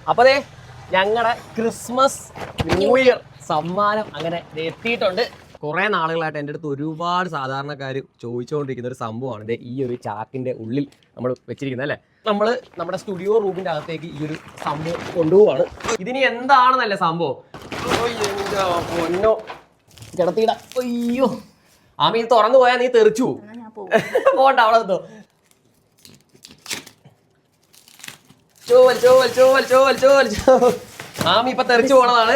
അപ്പോൾ അതെ ഞങ്ങളുടെ ക്രിസ്മസ് ന്യൂ ഇയർ സമ്മാനം അങ്ങനെ എത്തിയിട്ടുണ്ട്. കുറേ നാളുകളായിട്ട് എൻ്റെ അടുത്ത് ഒരുപാട് സാധാരണക്കാർ ചോദിച്ചുകൊണ്ടിരിക്കുന്ന ഒരു സംഭവമാണ് ഇത്. ഈ ഒരു ചാക്കിൻ്റെ ഉള്ളിൽ നമ്മൾ വെച്ചിരിക്കുന്നത് അല്ലേ. നമ്മൾ നമ്മുടെ സ്റ്റുഡിയോ റൂമിൻ്റെ അകത്തേക്ക് ഈ ഒരു സംഭവം കൊണ്ടുപോവാണ്. ഇതിനി എന്താണെന്നല്ലേ സംഭവം. പൊന്നോ കിടത്തിയിട. അയ്യോ ആമി ഇത് തുറന്നു പോയാൽ നീ തെറിച്ചു പോകണ്ട. അവിടെ എന്തോ ചോൽ ചോൽ ചോൽ ചോൽ ചോൽ ചോ. ആമി ഇപ്പൊ തെറിച്ചു പോണതാണ്.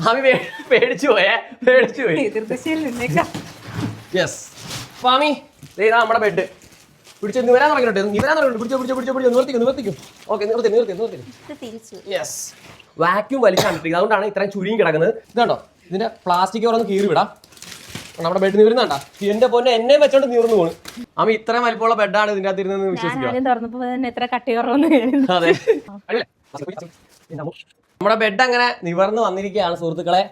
ആമി പേടിച്ചു പോയി. യെസ് ആമി ഇതാ നമ്മുടെ ബെഡ്. പിടിച്ചു നിവരാൻ തുടങ്ങിയിട്ട് നിവർത്തിക്കും. ഓക്കെ നിർത്തി. യെസ് വാക്യൂം വലിച്ചാണ്ടിരിക്കുന്നത്, അതുകൊണ്ടാണ് ഇത്രയും ചുരുങ്ങി കിടക്കുന്നത്. ഇതുണ്ടോ ഇതിന്റെ പ്ലാസ്റ്റിക് ഓരോന്ന് കീറി വിടാം. നമ്മുടെ ബെഡ് നിവരുന്നുണ്ടാ. എന്റെ പൊന്നെ എന്നെ വെച്ചോണ്ട് നിവർന്നു പോണു. അമ്മ ഇത്രയും വലിപ്പമുള്ള ബെഡാണ് ഇതിന്റെ അകത്ത് ഇരുന്ന് വിശ്വസിക്കുക. അതെ നമ്മുടെ ബെഡ് അങ്ങനെ നിവർന്ന് വന്നിരിക്കുകയാണ് സുഹൃത്തുക്കളെ.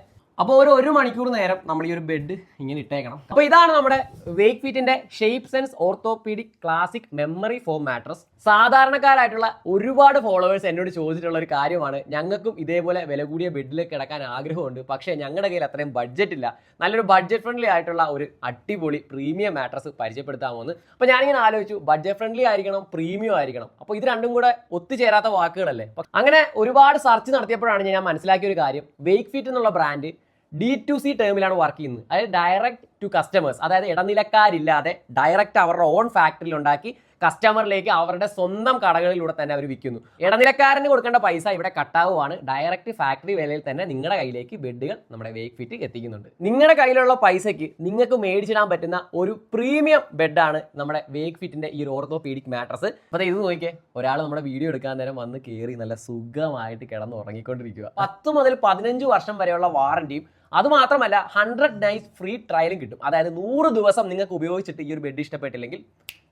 അപ്പോൾ ഒരു മണിക്കൂർ നേരം നമ്മൾ ഈ ഒരു ബെഡ് ഇങ്ങനെ ഇട്ടേക്കണം. അപ്പോൾ ഇതാണ് നമ്മുടെ വേക്ക് ഫീറ്റിന്റെ shape sense orthopedic classic memory foam mattress. സാധാരണക്കാരായിട്ടുള്ള ഒരുപാട് ഫോളോവേഴ്സ് എന്നോട് ചോദിച്ചിട്ടുള്ള ഒരു കാര്യമാണ്, ഞങ്ങൾക്കും ഇതേപോലെ വില കൂടിയ ബെഡിലേക്ക് കിടക്കാൻ ആഗ്രഹമുണ്ട്, പക്ഷേ ഞങ്ങളുടെ കയ്യിൽ അത്രയും ബഡ്ജറ്റ് ഇല്ല, നല്ലൊരു ബഡ്ജറ്റ് ഫ്രണ്ട്ലി ആയിട്ടുള്ള ഒരു അടിപൊളി പ്രീമിയം മാട്രസ് പരിചയപ്പെടുത്താമെന്ന്. അപ്പോൾ ഞാനിങ്ങനെ ആലോചിച്ചു, ബഡ്ജറ്റ് ഫ്രണ്ട്ലി ആയിരിക്കണം, പ്രീമിയം ആയിരിക്കണം. അപ്പോൾ ഇത് രണ്ടും കൂടെ ഒത്തുചേരാത്ത വാക്കുകളല്ലേ. അങ്ങനെ ഒരുപാട് സെർച്ച് നടത്തിയപ്പോഴാണ് ഞാൻ മനസ്സിലാക്കിയ ഒരു കാര്യം, വേക്ക് ഫീറ്റ് എന്നുള്ള ബ്രാൻഡ് D2C ടേമിലാണ് വർക്ക് ചെയ്യുന്നത്. അതായത് ഡയറക്റ്റ് ടു കസ്റ്റമേഴ്സ്, അതായത് ഇടനിലക്കാരില്ലാതെ ഡയറക്റ്റ് അവരുടെ ഓൺ ഫാക്ടറിയിൽ ഉണ്ടാക്കി കസ്റ്റമറിലേക്ക് അവരുടെ സ്വന്തം കടകളിലൂടെ തന്നെ അവർ വിൽക്കുന്നു. ഇടനിലക്കാരന് കൊടുക്കേണ്ട പൈസ ഇവിടെ കട്ടാവുകയാണ്. ഡയറക്റ്റ് ഫാക്ടറി വിലയിൽ തന്നെ നിങ്ങളുടെ കയ്യിലേക്ക് ബെഡുകൾ നമ്മുടെ വേക്ക് ഫീറ്റ് എത്തിക്കുന്നുണ്ട്. നിങ്ങളുടെ കയ്യിലുള്ള പൈസയ്ക്ക് നിങ്ങൾക്ക് മേടിച്ചിടാൻ പറ്റുന്ന ഒരു പ്രീമിയം ബെഡാണ് നമ്മുടെ വേക്ക് ഫീറ്റിന്റെ ഈ ഒരു ഓർത്തോപീഡിക് മാട്രസ്. അപ്പോൾ ഇത് നോക്കിയേ, ഒരാൾ നമ്മുടെ വീഡിയോ എടുക്കാൻ നേരം വന്ന് കയറി നല്ല സുഖമായിട്ട് കിടന്ന് ഉറങ്ങിക്കൊണ്ടിരിക്കുക. 10 മുതൽ 15 വർഷം വരെയുള്ള വാറന്റിയും, അതുമാത്രമല്ല 100 നൈറ്റ്സ് ഫ്രീ ട്രയലും കിട്ടും. അതായത് 100 ദിവസം നിങ്ങൾക്ക് ഉപയോഗിച്ചിട്ട് ഈ ഒരു ബെഡ് ഇഷ്ടപ്പെട്ടില്ലെങ്കിൽ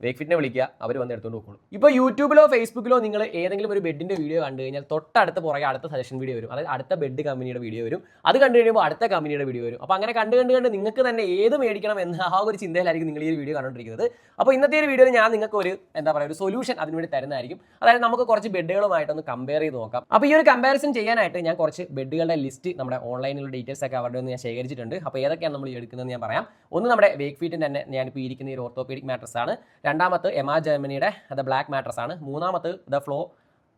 വേക്ക് ഫിറ്റിനെ വിളിക്കുക, അവർ വന്ന് എടുത്തുകൊണ്ട് പോകുള്ളൂ. ഇപ്പോൾ യൂട്യൂബിലോ ഫേസ്ബുക്കിലോ നിങ്ങൾ ഏതെങ്കിലും ഒരു ബെഡിന്റെ വീഡിയോ കണ്ടു കഴിഞ്ഞാൽ തൊട്ടടുത്ത് പുറകെ അടുത്ത സജഷൻ വീഡിയോ വരും. അതായത് അടുത്ത ബെഡ് കമ്പനിയുടെ വീഡിയോ വരും. അത് കണ്ടു കഴിയുമ്പോൾ അടുത്ത കമ്പനിയുടെ വീഡിയോ വരും. അപ്പോൾ അങ്ങനെ കണ്ട് നിങ്ങൾക്ക് തന്നെ ഏത് മേടിക്കണം എന്ന ആ ഒരു ചിന്തയിലായിരിക്കും നിങ്ങൾ ഈ ഒരു വീഡിയോ കണ്ടുകൊണ്ടിരിക്കുന്നത്. അപ്പോൾ ഇന്നത്തെ ഒരു വീഡിയോയിൽ ഞാൻ നിങ്ങൾക്ക് ഒരു ഒരു സൊല്യൂഷൻ അതിനുവേണ്ടി തരുന്നതായിരിക്കും. അതായത് നമുക്ക് കുറച്ച് ബെഡുകളുമായിട്ടൊന്ന് കമ്പയർ ചെയ്ത് നോക്കാം. അപ്പോൾ ഈ ഒരു കമ്പാരിസൺ ചെയ്യാനായിട്ട് ഞാൻ കുറച്ച് ബെഡുകളുടെ ലിസ്റ്റ് നമ്മുടെ ഓൺലൈനിലുള്ള ഡീറ്റെയിൽസ് ഒക്കെ അവരുടെ ഞാൻ ശേഖരിച്ചിട്ടുണ്ട്. അപ്പോൾ ഏതൊക്കെയാണ് നമ്മൾ എടുക്കുന്നത് ഞാൻ പറയാം. ഒന്ന് നമ്മുടെ വേക്ക് ഫീറ്റിൻ്റെ തന്നെ ഞാനിപ്പോൾ ഇരിക്കുന്ന ഈ ഒരു ഓർത്തോപീഡിക് മാട്രസ് ആണ്. രണ്ടാമത്തെ എമാ ജർമ്മനിയുടെ ബ്ലാക്ക് മാട്രസ് ആണ്. മൂന്നാമത്തെ ദ ഫ്ലോ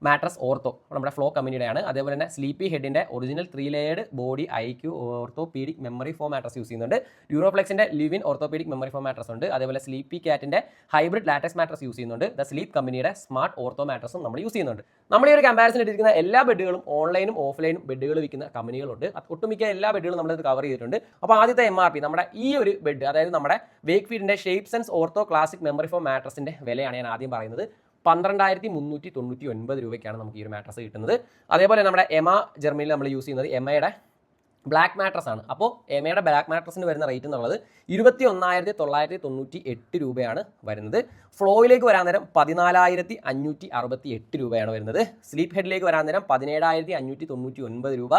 മാട്രസ് ഓർത്തോ നമ്മുടെ ഫ്ലോ കമ്പനിയുടെയാണ്. അതേപോലെ തന്നെ സ്ലീപ്പി ഹെഡിന്റെ original 3 layered body IQ orthopedic memory foam mattress use ചെയ്യുന്നുണ്ട്. യൂറോഫ്ലെക്സിന്റെ livin orthopedic memory foam mattress ഉണ്ട്. അതേപോലെ സ്ലീപ്പി കാറ്റിന്റെ ഹൈബ്രിഡ് ലാറ്റക്സ് മാട്രസ് യൂസ് ചെയ്യുന്നുണ്ട്. ദ സ്ലീപ്പ് കമ്പനിയുടെ സ്മാർട്ട് ഓർത്തോ മാട്രസും നമ്മൾ യൂസ് ചെയ്യുന്നുണ്ട്. നമ്മൾ ഈ ഒരു കമ്പാരിസൺ ഇട്ടിരിക്കുന്ന എല്ലാ ബെഡുകളും ഓൺലൈനും ഓഫ്ലൈനും ബെഡുകൾ വിൽക്കുന്ന കമ്പനികളുണ്ട്. ഒട്ടുമിക്ക എല്ലാ ബെഡുകളും നമ്മളിത് കവർ ചെയ്തിട്ടുണ്ട്. അപ്പോൾ ആദ്യത്തെ MRP നമ്മുടെ ഈ ഒരു ബെഡ്, അതായത് നമ്മുടെ വേക്ക് ഫീറ്റിന്റെ shape sense ortho classic memory foam മാട്രസിന്റെ വിലയാണ് ഞാൻ ആദ്യം പറയുന്നത്. 12,399 രൂപയ്ക്കാണ് നമുക്ക് ഈ ഒരു മാട്രസ് കിട്ടുന്നത്. അതേപോലെ നമ്മുടെ എമ ജർമ്മനിയിൽ നമ്മൾ യൂസ് ചെയ്യുന്നത് എമയുടെ ബ്ലാക്ക് മാട്രസ് ആണ്. അപ്പോൾ എമയുടെ ബ്ലാക്ക് മാട്രസിന് വരുന്ന റേറ്റ് എന്നുള്ളത് 21,998 രൂപയാണ് വരുന്നത്. ഫ്ലോയിലേക്ക് വരാൻ നേരം 14,568 രൂപയാണ് വരുന്നത്. സ്ലീപ്പ് ഹെഡിലേക്ക് വരാൻ നേരം 17,599 രൂപ.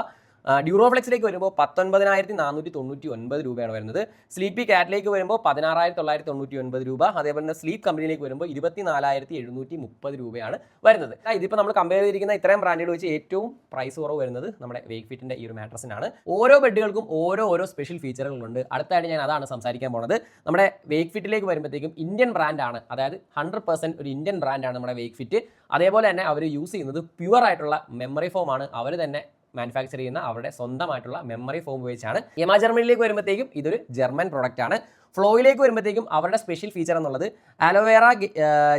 ഡ്യൂറോഫ്ലെക്സിലേക്ക് വരുമ്പോൾ 19,499 രൂപയാണ് വരുന്നത്. സ്ലീപ്പി കാറ്റിലേക്ക് വരുമ്പോൾ 16,999 രൂപ. അതേപോലെ തന്നെ സ്ലീപ്പ് കമ്പനിയിലേക്ക് വരുമ്പോൾ 24,730 രൂപയാണ് വരുന്നത്. ഇതിപ്പോൾ നമ്മൾ കമ്പയർ ചെയ്തിരിക്കുന്ന ഇത്രയും ബ്രാൻഡുകൾ വെച്ച് ഏറ്റവും പ്രൈസ് കുറവ് വരുന്നത് നമ്മുടെ വേക്ക് ഫീറ്റിന്റെ ഈ ഒരു മാട്രസിനാണ്. ഓരോ ബെഡുകൾക്കും ഓരോ സ്പെഷ്യൽ ഫീച്ചറുകളുണ്ട്. അടുത്തായിട്ട് ഞാൻ അതാണ് സംസാരിക്കാൻ പോണത്. നമ്മുടെ വേക്ക് ഫിറ്റിലേക്ക് വരുമ്പോഴത്തേക്കും ഇന്ത്യൻ ബ്രാൻഡാണ്, അതായത് 100% ഒരു ഇന്ത്യൻ ബ്രാൻഡാണ് നമ്മുടെ വേക്ക് ഫിറ്റ്. അതേപോലെ തന്നെ അവർ യൂസ് ചെയ്യുന്നത് പ്യുവർ ആയിട്ടുള്ള മെമ്മറി ഫോം ആണ്. അവർ തന്നെ മാനുഫാക്ചർ ചെയ്യുന്ന അവരുടെ സ്വന്തമായിട്ടുള്ള മെമ്മറി ഫോം ഉപയോഗിച്ചാണ്. എമ ജർമ്മനിയിലേക്ക് വരുമ്പോഴത്തേക്കും ഇതൊരു ജർമ്മൻ പ്രൊഡക്റ്റ് ആണ്. ഫ്ലോയിലേക്ക് വരുമ്പോഴത്തേക്കും അവരുടെ സ്പെഷ്യൽ ഫീച്ചർ എന്നുള്ളത് അലോവേറ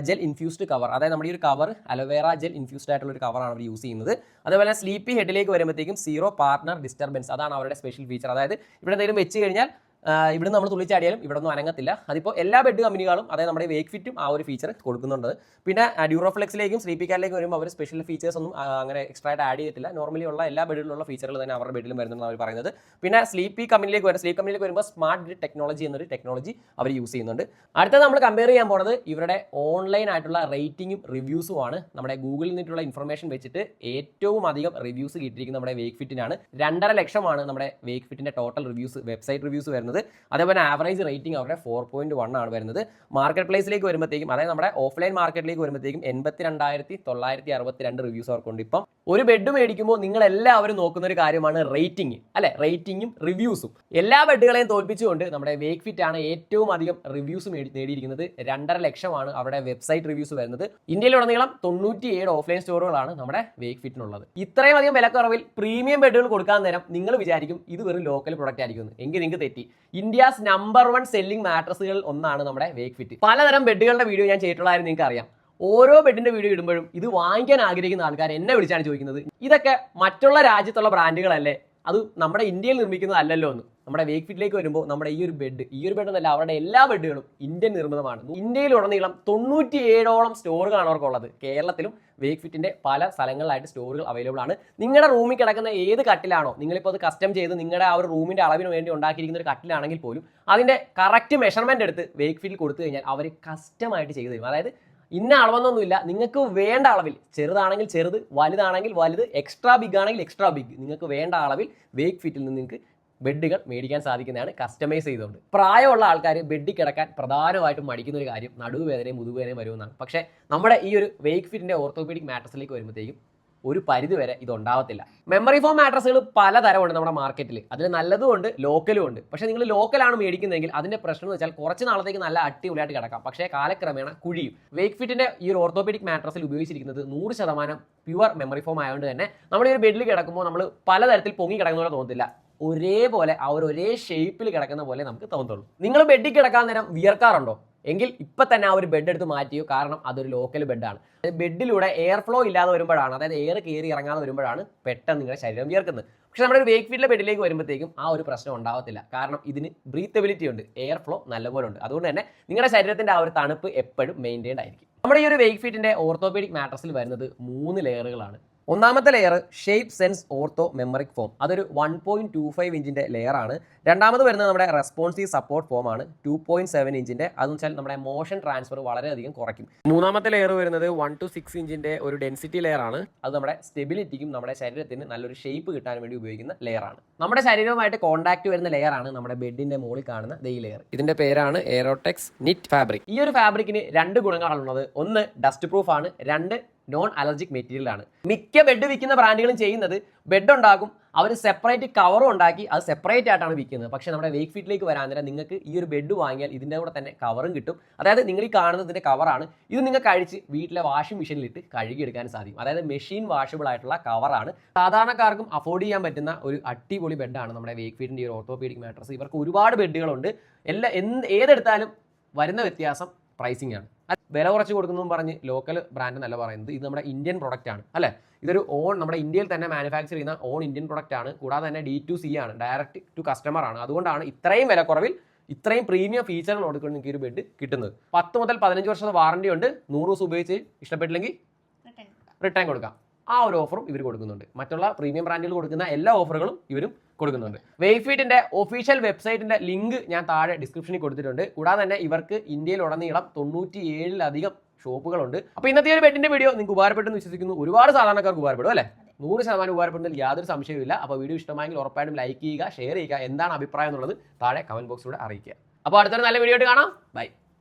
ജെൽ ഇൻഫ്യൂസ്ഡ് കവർ. അതായത് നമ്മുടെ ഈ ഒരു കവർ അലോവേറ ജെൽ ഇൻഫ്യൂസ്ഡ് ആയിട്ടുള്ള ഒരു കവറാണ് അവർ യൂസ് ചെയ്യുന്നത്. അതേപോലെ സ്ലീപ്പി ഹെഡിലേക്ക് വരുമ്പോഴത്തേക്കും 0 പാർട്ണർ ഡിസ്റ്റർബൻസ്, അതാണ് അവരുടെ സ്പെഷ്യൽ ഫീച്ചർ. അതായത് ഇവിടെ എന്തെങ്കിലും വെച്ച് കഴിഞ്ഞാൽ ഇവിടെ നമ്മൾ തുള്ളിച്ചാടിയാലും ഇവിടെ ഒന്നും അനങ്ങത്തില്ല. അതിപ്പോൾ എല്ലാ ബെഡ് കമ്പനികളും അതായത് നമ്മുടെ വേക്ക് ഫിറ്റും ആ ഒരു ഫീച്ചർ കൊടുക്കുന്നുണ്ട്. പിന്നെ ഡ്യൂറോഫ്ലെക്സിലേക്കും സ്ലീപ്പി കാറ്റിലേക്കും വരുമ്പോൾ അവർ സ്പെഷ്യൽ ഫീച്ചേഴ്സ് ഒന്നും അങ്ങനെ എക്സ്ട്രാ ആയിട്ട് ആഡ് ചെയ്തിട്ടില്ല. നോർമലി ഉള്ള എല്ലാ ബെഡിലുള്ള ഫീച്ചറുകൾ തന്നെ അവരുടെ ബെഡിലും വരുന്നതെന്ന് അവർ പറയുന്നത്. പിന്നെ സ്ലീപ്പ് കമ്പനിയിലേക്ക് വരുമ്പോൾ സ്മാർട്ട് ഗ്രിഡ് ടെക്നോളജി എന്നൊരു ടെക്നോളജി അവർ യൂസ് ചെയ്യുന്നുണ്ട്. അടുത്ത നമ്മൾ കമ്പയർ ചെയ്യാൻ പോകുന്നത് ഇവരുടെ ഓൺലൈൻ ആയിട്ടുള്ള റേറ്റിംഗും റിവ്യൂസും ആണ്. നമ്മുടെ ഗൂഗിളിൽ നിന്നിട്ടുള്ള ഇൻഫർമേഷൻ വെച്ചിട്ട് ഏറ്റവും അധികം റിവ്യൂസ് കിട്ടിയിരിക്കുന്നത് നമ്മുടെ വേക്ക് ഫിറ്റിനാണ്. 2.5 ലക്ഷമാണ് നമ്മുടെ വേക്ക് ഫിറ്റിന്റെ ടോട്ടൽ റിവ്യൂസ്, വെബ്സൈറ്റ് റിവ്യൂസ് വരുന്നത്. വരുന്നത്. അതേപോലെ ആവറേജ് റേറ്റിംഗ് അവരുടെ 4.1 ആണ് വരുന്നത്. മാർക്കറ്റ് പ്ലേസിലേക്ക് വരുമ്പോഴത്തേക്കും, അതായത് നമ്മുടെ ഓഫ്ലൈൻ മാർക്കറ്റിലേക്ക് വരുമ്പോഴത്തേക്കും 82,962 റിവ്യൂസ് അവർക്കുണ്ട്. ഇപ്പം ഒരു ബെഡ് മേടിക്കുമ്പോൾ നിങ്ങൾ എല്ലാവരും നോക്കുന്ന ഒരു കാര്യമാണ് റേറ്റിംഗ്, അല്ലെ? റേറ്റിംഗും റിവ്യൂസും. എല്ലാ ബെഡുകളെയും തോൽപ്പിച്ചുകൊണ്ട് നമ്മുടെ വേക്ക് ഫിറ്റ് ആണ് ഏറ്റവും അധികം റിവ്യൂസ് നേടിയിരിക്കുന്നത്. 2.5 ലക്ഷമാണ് അവരുടെ വെബ്സൈറ്റ് റിവ്യൂസ് വരുന്നത്. ഇന്ത്യയിലുടനീളം 97 ഓഫ്ലൈൻ സ്റ്റോറുകളാണ് നമ്മുടെ വേക്ക് ഫിറ്റിനുള്ളത്. ഇത്രയും അധികം വിലക്കുറവിൽ പ്രീമിയം ബെഡുകൾ കൊടുക്കാൻ നേരം നിങ്ങൾ വിചാരിക്കും ഇത് വെറും ലോക്കൽ പ്രൊഡക്റ്റ് ആയിരിക്കും. എങ്കിൽ നിങ്ങൾക്ക് തെറ്റി. ഇന്ത്യസ് നമ്പർ 1 സെല്ലിംഗ് മാട്രസുകൾ ഒന്നാണ് നമ്മുടെ വേക്ക് ഫിറ്റ്. പലതരം ബെഡുകളുടെ വീഡിയോ ഞാൻ ചെയ്തിട്ടുള്ളതായിരുന്നു, നിങ്ങൾക്ക് അറിയാം. ഓരോ ബെഡിന്റെ വീഡിയോ ഇടുമ്പോഴും ഇത് വാങ്ങിക്കാൻ ആഗ്രഹിക്കുന്ന ആൾക്കാർ എന്നെ വിളിച്ചാണ് ചോദിക്കുന്നത്, ഇതൊക്കെ മറ്റുള്ള രാജ്യത്തുള്ള ബ്രാൻഡുകളല്ലേ, അത് നമ്മുടെ ഇന്ത്യയിൽ നിർമ്മിക്കുന്നതല്ലല്ലോ എന്ന്. നമ്മുടെ വേക്ക് ഫിറ്റിലേക്ക് വരുമ്പോൾ നമ്മുടെ ഈ ഒരു ബെഡ് എന്നല്ല, അവരുടെ എല്ലാ ബെഡുകളും ഇന്ത്യൻ നിർമ്മിതമാണ്. ഇന്ത്യയിലുടനീളം 97ഓളം സ്റ്റോറുകളാണ് അവർക്കുള്ളത്. കേരളത്തിലും വേക്ക് ഫിറ്റിന്റെ പല സ്ഥലങ്ങളിലായിട്ട് സ്റ്റോറുകൾ അവൈലബിൾ ആണ്. നിങ്ങളുടെ റൂമിൽ കിടക്കുന്ന ഏത് കട്ടിലാണോ, നിങ്ങളിപ്പോൾ അത് കസ്റ്റം ചെയ്ത് നിങ്ങളുടെ ആ ഒരു റൂമിന്റെ അളവിന് വേണ്ടി ഉണ്ടാക്കിയിരിക്കുന്ന ഒരു കട്ടിലാണെങ്കിൽ പോലും അതിന്റെ കറക്റ്റ് മെഷർമെന്റ് എടുത്ത് വേക്ക് ഫിറ്റിൽ കൊടുത്തു കഴിഞ്ഞാൽ അവർ കസ്റ്റമായിട്ട് ചെയ്തു തരും. അതായത് ഇന്ന അളവൊന്നുമില്ല, നിങ്ങൾക്ക് വേണ്ട അളവിൽ, ചെറുതാണെങ്കിൽ ചെറുത്, വലുതാണെങ്കിൽ വലുത്, എക്സ്ട്രാ ബിഗ് ആണെങ്കിൽ എക്സ്ട്രാ ബിഗ്, നിങ്ങൾക്ക് വേണ്ട അളവിൽ വേക്ക് ഫിറ്റിൽ നിന്ന് നിങ്ങൾക്ക് ബെഡുകൾ മേടിക്കാൻ സാധിക്കുന്നതാണ് കസ്റ്റമൈസ് ചെയ്തുകൊണ്ട്. പ്രായമുള്ള ആൾക്കാർ ബെഡിൽ കിടക്കാൻ പ്രധാനമായിട്ടും മടിക്കുന്ന ഒരു കാര്യം നടുവേദനയും മുതുവേദനയും വരുമെന്നാണ്. പക്ഷേ നമ്മുടെ ഈ ഒരു വേക്ക് ഫിറ്റിന്റെ ഓർത്തോപീഡിക് മാട്രസിലേക്ക് വരുമ്പോഴത്തേക്കും ഒരു പരിധി വരെ ഇതുണ്ടാവത്തില്ല. മെമ്മറി ഫോം മാട്രസുകൾ പലതരമുണ്ട് നമ്മുടെ മാർക്കറ്റിൽ. അതിൽ നല്ലതും ഉണ്ട്, ലോക്കലും ഉണ്ട്. പക്ഷേ നിങ്ങൾ ലോക്കലാണ് മേടിക്കുന്നതെങ്കിൽ അതിന്റെ പ്രശ്നം എന്ന് വെച്ചാൽ കുറച്ച് നാളത്തേക്ക് നല്ല അടിപൊളിയായിട്ട് കിടക്കാം, പക്ഷേ കാലക്രമേണ കുഴിയും. വേക്ക് ഫിറ്റിന്റെ ഈ ഒരു ഓർത്തോപീഡിക് മാട്രസിൽ ഉപയോഗിച്ചിരിക്കുന്നത് 100% പ്യുവർ മെമ്മറി ഫോം ആയതുകൊണ്ട് തന്നെ നമ്മൾ ഈ ഒരു ബെഡിൽ കിടക്കുമ്പോൾ നമ്മൾ പലതരത്തിൽ പൊങ്ങി കിടക്കുന്ന പോലെ തോന്നത്തില്ല. ഒരേപോലെ ആ ഒരു ഒരേ ഷേപ്പിൽ കിടക്കുന്ന പോലെ നമുക്ക് തോന്നുള്ളൂ. നിങ്ങൾ ബെഡിൽ കിടക്കാൻ നേരം വിയർക്കാറുണ്ടോ? എങ്കിൽ ഇപ്പം തന്നെ ആ ഒരു ബെഡ് എടുത്ത് മാറ്റിയോ, കാരണം അതൊരു ലോക്കൽ ബെഡാണ്. ബെഡിലൂടെ എയർ ഫ്ലോ ഇല്ലാതെ വരുമ്പോഴാണ്, അതായത് എയർ കയറി ഇറങ്ങാതെ വരുമ്പോഴാണ് പെട്ടെന്ന് നിങ്ങളുടെ ശരീരം വിയർക്കുന്നത്. പക്ഷേ നമ്മുടെ ഒരു വേക്ക് ഫിറ്റിലെ ബെഡിലേക്ക് വരുമ്പോഴത്തേക്കും ആ ഒരു പ്രശ്നം ഉണ്ടാവത്തില്ല, കാരണം ഇതിന് ബ്രീത്തബിലിറ്റി ഉണ്ട്, എയർ ഫ്ലോ നല്ലപോലെ ഉണ്ട്. അതുകൊണ്ട് തന്നെ നിങ്ങളുടെ ശരീരത്തിന്റെ ആ ഒരു തണുപ്പ് എപ്പോഴും മെയിൻറ്റെയിൻഡ് ആയിരിക്കും. നമ്മുടെ ഈ ഒരു വേക്ക് ഫിറ്റിന്റെ ഓർത്തോപീഡിക് മാട്രസിൽ വരുന്നത് 3 ലെയറുകളാണ്. ഒന്നാമത്തെ ലെയർ ഷേപ്പ് സെൻസ് ഓർത്തോ മെമ്മറിക് ഫോം, അതൊരു 1.25 ഇഞ്ചിന്റെ ലെയർ ആണ്. രണ്ടാമത് വരുന്നത് നമ്മുടെ റെസ്പോൺസീവ് സപ്പോർട്ട് ഫോം ആണ്, 2.7 ഇഞ്ചിന്റെ. അതെന്ന് വെച്ചാൽ നമ്മുടെ മോഷൻ ട്രാൻസ്ഫർ വളരെയധികം കുറയ്ക്കും. മൂന്നാമത്തെ ലെയർ വരുന്നത് 1 to 6 ഇഞ്ചിന്റെ ഒരു ഡെൻസിറ്റി ലെയർ ആണ്. അത് നമ്മുടെ സ്റ്റെബിലിറ്റിക്കും നമ്മുടെ ശരീരത്തിന് നല്ലൊരു ഷേപ്പ് കിട്ടാൻ വേണ്ടി ഉപയോഗിക്കുന്ന ലെയർ ആണ്. നമ്മുടെ ശരീരവുമായിട്ട് കോൺടാക്ട് വരുന്ന ലെയർ ആണ് നമ്മുടെ ബെഡിന്റെ മുകളിൽ കാണുന്ന ഈ ലെയർ. ഇതിന്റെ പേരാണ് എയറോടെക്സ് നിറ്റ് ഫാബ്രിക്. ഈ ഒരു ഫാബ്രിക്കിന് 2 ഗുണങ്ങളാണുള്ളത്. ഒന്ന്, ഡസ്റ്റ് പ്രൂഫ് ആണ്. 2, നോൺ അലർജിക് മെറ്റീരിയൽ ആണ്. മിക്ക ബെഡ് വിൽക്കുന്ന ബ്രാൻഡുകളും ചെയ്യുന്നത് ബെഡ് ഉണ്ടാകും, അവർ സെപ്പറേറ്റ് കവറും ഉണ്ടാക്കി അത് സെപ്പറേറ്റ് ആയിട്ടാണ് വിൽക്കുന്നത്. പക്ഷേ നമ്മുടെ വേക്ക് ഫിറ്റിലേക്ക് വരാൻ നേരം നിങ്ങൾക്ക് ഈ ഒരു ബെഡ് വാങ്ങിയാൽ ഇതിൻ്റെ കൂടെ തന്നെ കവറും കിട്ടും. അതായത് നിങ്ങൾ ഈ കാണുന്നതിൻ്റെ കവറാണ്. ഇത് നിങ്ങൾക്ക് അഴിച്ച് വീട്ടിലെ വാഷിംഗ് മെഷീനിലിട്ട് കഴുകിയെടുക്കാൻ സാധിക്കും. അതായത് മെഷീൻ വാഷബിൾ ആയിട്ടുള്ള കവറാണ്. സാധാരണക്കാർക്കും അഫോർഡ് ചെയ്യാൻ പറ്റുന്ന ഒരു അടിപൊളി ബെഡാണ് നമ്മുടെ വേക്ക് ഫിറ്റിൻ്റെ ഒരു ഓർത്തോപീഡിക് മാട്രസ്. ഇവർക്ക് ഒരുപാട് ബെഡുകളുണ്ട്. ഏതെടുത്താലും വരുന്ന വ്യത്യാസം പ്രൈസിംഗ് ആണ്. വില കുറച്ച് കൊടുക്കുന്നതും പറഞ്ഞ് ലോക്കൽ ബ്രാൻഡ് എന്നല്ല പറയുന്നത്, ഇത് നമ്മുടെ ഇന്ത്യൻ പ്രൊഡക്റ്റ് ആണ്, അല്ലേ? ഇതൊരു നമ്മുടെ ഇന്ത്യയിൽ തന്നെ മാനുഫാക്ചർ ചെയ്യുന്ന ഇന്ത്യൻ പ്രൊഡക്റ്റ് ആണ്. കൂടാതെ തന്നെ D2C ആണ്, ഡയറക്റ്റ് ടു കസ്റ്റമർ ആണ്. അതുകൊണ്ടാണ് ഇത്രയും വിലക്കുറവിൽ ഇത്രയും പ്രീമിയം ഫീച്ചറുകൾ കൊടുക്കുന്നത് നിങ്ങൾക്ക് ഒരു ബെഡ് കിട്ടുന്നത്. 10 മുതൽ 15 വർഷത്തെ വാറണ്ടി ഉണ്ട്. 100 ദിവസം ഉപയോഗിച്ച് ഇഷ്ടപ്പെട്ടില്ലെങ്കിൽ റിട്ടേൺ കൊടുക്കാം. ആ ഒരു ഓഫറും ഇവർ കൊടുക്കുന്നുണ്ട്. മറ്റുള്ള പ്രീമിയം ബ്രാൻഡുകൾ കൊടുക്കുന്ന എല്ലാ ഓഫറുകളും ഇവരും കൊടുക്കുന്നുണ്ട്. വേക്ക് ഫിറ്റിന്റെ ഒഫീഷ്യൽ വെബ്സൈറ്റിന്റെ ലിങ്ക് ഞാൻ താഴെ ഡിസ്ക്രിപ്ഷനിൽ കൊടുത്തിട്ടുണ്ട്. കൂടാതെ തന്നെ ഇവർക്ക് ഇന്ത്യയിലുടനീളം 97-ലധികം ഷോപ്പുകളുണ്ട്. അപ്പോൾ ഇന്നത്തെ ഒരു ബെഡിന്റെ വീഡിയോ നിങ്ങൾക്ക് ഉപകാരപ്പെട്ടെന്ന് വിശ്വസിക്കുന്നു. ഒരുപാട് സാധാരണക്കാർക്ക് ഉപകാരപ്പെടും, അല്ലേ? 100% ഉപകാരപ്പെടുന്നതിൽ യാതൊരു സംശയവുമില്ല. അപ്പോൾ വീഡിയോ ഇഷ്ടമായെങ്കിൽ ഉറപ്പായിട്ടും ലൈക്ക് ചെയ്യുക, ഷെയർ ചെയ്യുക. എന്താണ് അഭിപ്രായം എന്നുള്ളത് താഴെ കമന്റ് ബോക്സിലൂടെ അറിയിക്കുക. അപ്പോൾ അടുത്തൊരു നല്ല വീഡിയോ ആയിട്ട് കാണാം. ബൈ.